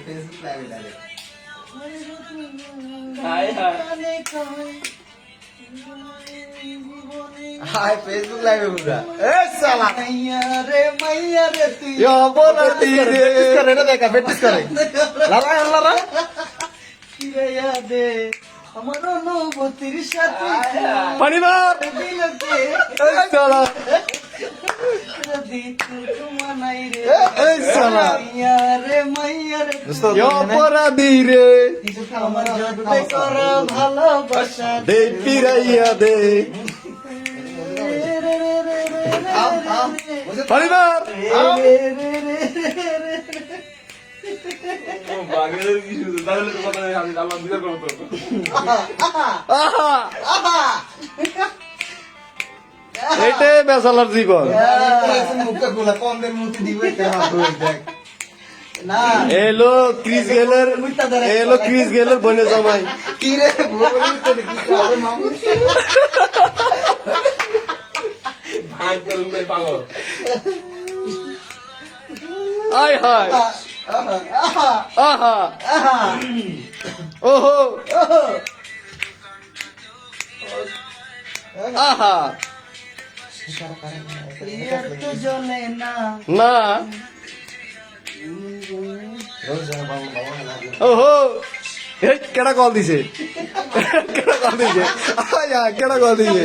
Facebook লাইভে direct high Facebook লাইভে পুরা এ সালা মাইয়া রে তুই অপরাধী রে করে না দেখা প্র্যাকটিস করে লারা লারা কি রে দে আমার অনুভূতির সাথে পানি মার দিলকে এ সালা এই সালা মাইয়া রে অপরাধী রে আমার জড়তে করা ভালোবাসা দে ফিরাইয়া দে পানি মার এটাই বেসালার জীবন এলো ক্রিস গেলের বনে জামাই আয় হায় আহা ওহো আহা না ওহো কেডা কল দিছে কেডা কল দিছে কেডা কল দিছে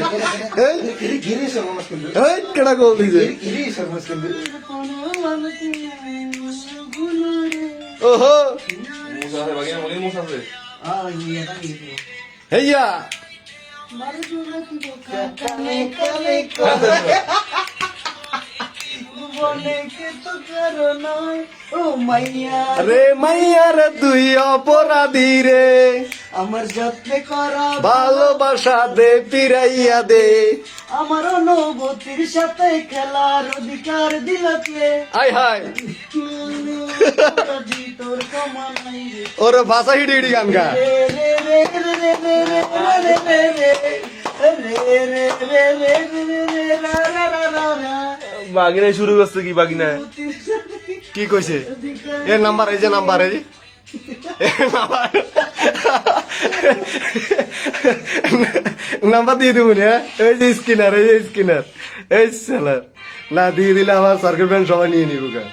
কেডা কল দিছে ওহো হেয়া রে মাইয়া রে তুই অপরাধী রে আমার যত্নে করা ভালোবাসা দে ফিরাইয়া দে আমার অনুভূতির সাথে খেলার অধিকার দিলকে আয় হায় তোর কমানাই ওরে ভাষা হিডি হিডি গান গা বাগিনা শুরু করছে কি বাগিনা কি কইছে এর নাম্বার এই যে নাম্বার এই নাম্বার দিয়ে দেবো না এই যে স্কিনার এই সেলার না দিয়ে দিলে আমার সার্কেল ব্যান্ড সবাই নিয়ে নিব গা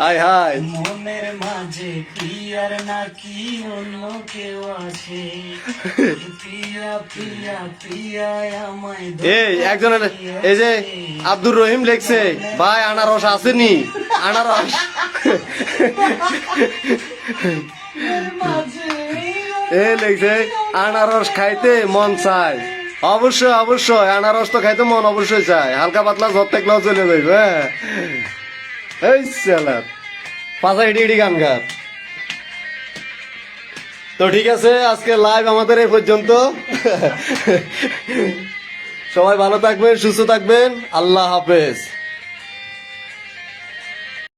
আয় হায় মনের মাঝে প্রিয়ার নাকি অন্য কেউ আছে এই একজনের এই যে আব্দুর রহিম লেখছে ভাই আনারস আসেনি আনারস এ লেখছে আনারস খাইতে মন চায় অবশ্যই আনারস তো খাইতে মন অবশ্যই চায় হালকা পাতলা জ্বর থাকলেও চলে যাইবে এই সালাদ পাঁচা হিডি গান গান তো ঠিক আছে আজকে লাইভ আমাদের এই পর্যন্ত সবাই ভালো থাকবেন সুস্থ থাকবেন আল্লাহ হাফেজ।